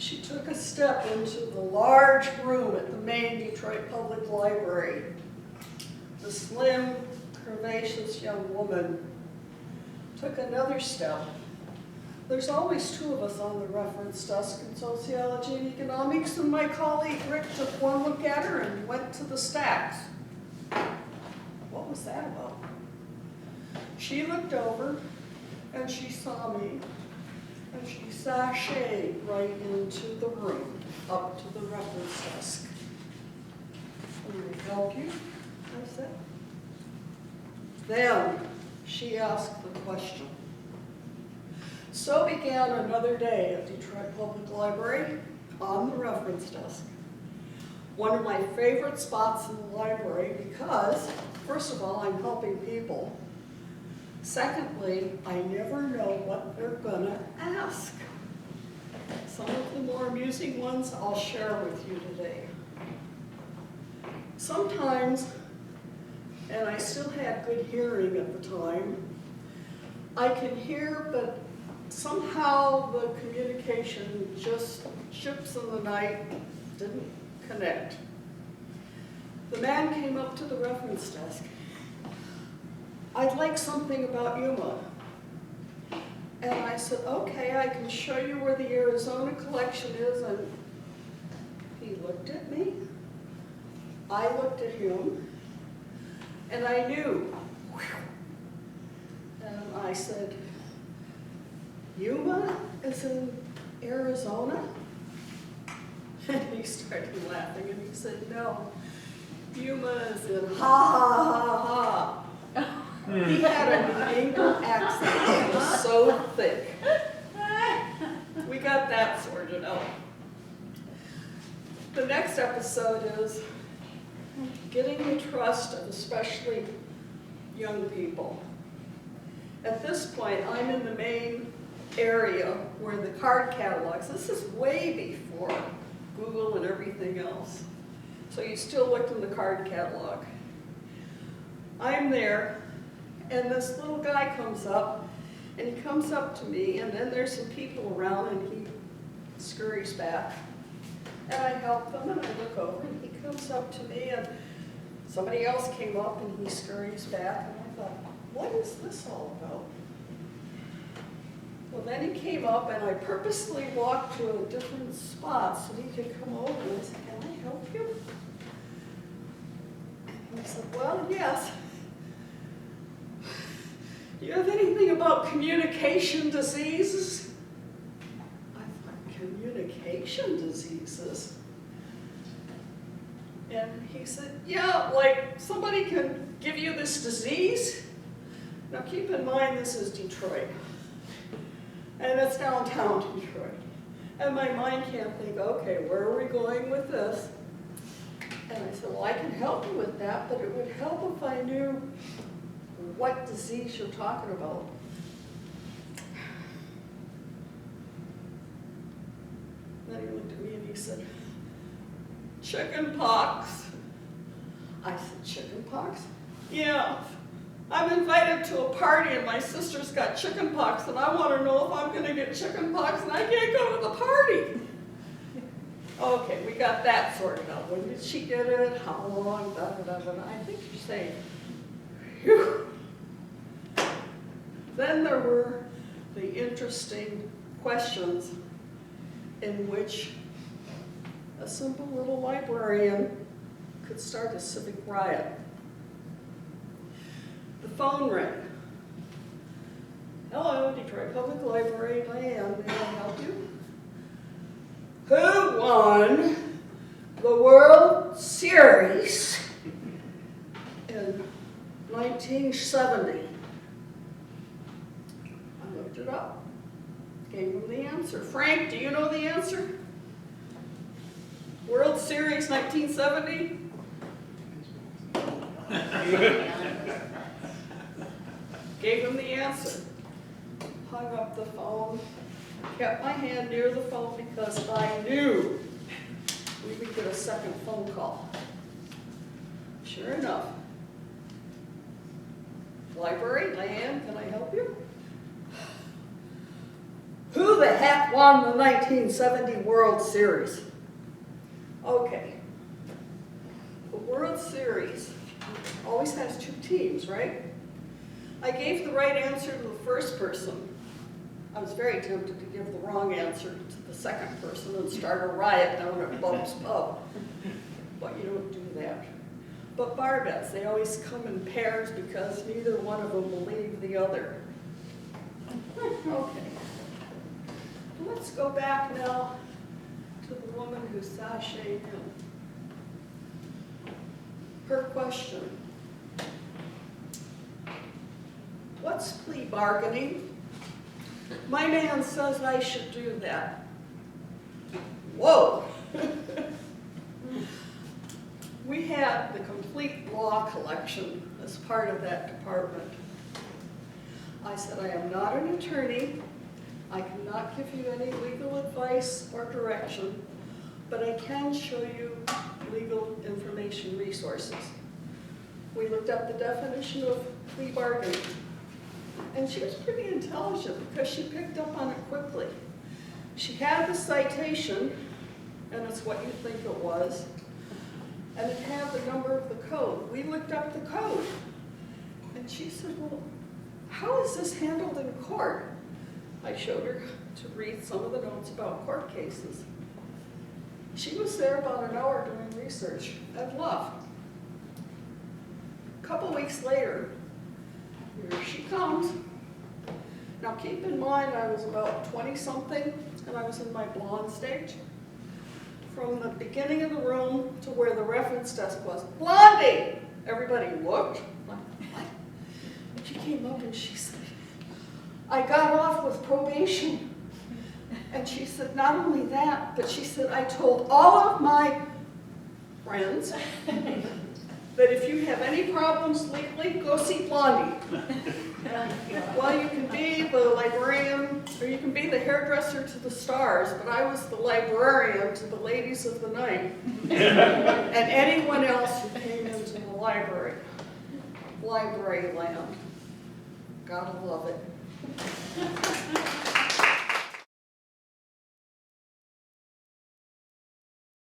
She took a step into the large room at the main Detroit Public Library. The slim, curvaceous young woman took another step. There's always two of us on the reference desk in sociology and economics, and my colleague Rick took one look at her and went to the stacks. What was that about? She looked over and she saw me, and she sashayed right into the room, up to the reference desk. "Can I help you?" I said. Then she asked the question. So began another day at Detroit Public Library on the reference desk. One of my favorite spots in the library because, first of all, I'm helping people. Secondly, I never know what they're gonna ask. Some of the more amusing ones I'll share with you today. Sometimes, and I still had good hearing at the time, I can hear, but somehow the communication just ships in the night, didn't connect. The man came up to the reference desk. "I'd like something about Yuma." And I said, "Okay, I can show you where the Arizona collection is." And he looked at me, I looked at him, and I knew. And I said, "Yuma is in Arizona?" And he started laughing and he said, "No, Yuma is in ha ha ha ha." He had a New England accent that was so thick. We got that sorted out. The next episode is getting the trust of especially young people. At this point, I'm in the main area where the card catalogs, this is way before Google and everything else. So you still looked in the card catalog. I'm there, and this little guy comes up, and he comes up to me, and then there's some people around, and he scurries back. And I help them, and I look over, and he comes up to me, and somebody else came up, and he scurries back, and I thought, what is this all about? Well, then he came up, and I purposely walked to a different spot so he could come over, and I said, "Can I help you?" And he said, "Well, yes. Do you have anything about communication diseases?" I thought, communication diseases? And he said, "Yeah, like somebody can give you this disease." Now keep in mind this is Detroit, and it's downtown Detroit. And my mind can't think, okay, where are we going with this? And I said, "Well, I can help you with that, but it would help if I knew what disease you're talking about." Then he looked at me and he said, "Chicken pox." I said, "Chicken pox?" "Yeah, I'm invited to a party and my sister's got chicken pox and I want to know if I'm going to get chicken pox and I can't go to the party." Okay, we got that sorted out. When did she get it? How long? Da, da, da, da. I think you're saying, phew. Then there were the interesting questions in which a simple little librarian could start a civic riot. The phone rang. "Hello, Detroit Public Library, Dianne, may I help you?" "Who won the World Series in 1970? I looked it up, gave him the answer. "Frank, do you know the answer? World Series 1970? Gave him the answer. Hung up the phone, kept my hand near the phone because I knew we would get a second phone call. Sure enough. "Library, Dianne, can I help you?" "Who the heck won the 1970 World Series. Okay. The World Series always has two teams, right? I gave the right answer to the first person. I was very tempted to give the wrong answer to the second person and start a riot down at Bob's Pub. But you don't do that. But bar bets, they always come in pairs because neither one of them believe the other. Okay. Let's go back now to the woman who sashayed in. Her question. What's plea bargaining? My man says I should do that. Whoa! We had the complete law collection as part of that department. I said, I am not an attorney. I cannot give you any legal advice or direction, but I can show you legal information resources. We looked up the definition of plea bargaining, and she was pretty intelligent because she picked up on it quickly. She had the citation, and it's what you think it was, and it had the number of the code. We looked up the code, and she said, well, how is this handled in court? I showed her to read some of the notes about court cases. She was there about an hour doing research and left. A couple weeks later, here she comes. Now keep in mind I was about 20-something and I was in my blonde stage. From the beginning of the room to where the reference desk was, Blondie! Everybody looked, like, what? And she came up and she said, I got off with probation. And she said, not only that, but she said, I told all of my friends that if you have any problems legally, go see Blondie. Well, you can be the librarian, or you can be the hairdresser to the stars, but I was the librarian to the ladies of the night, and anyone else who came into the library land. Gotta love it.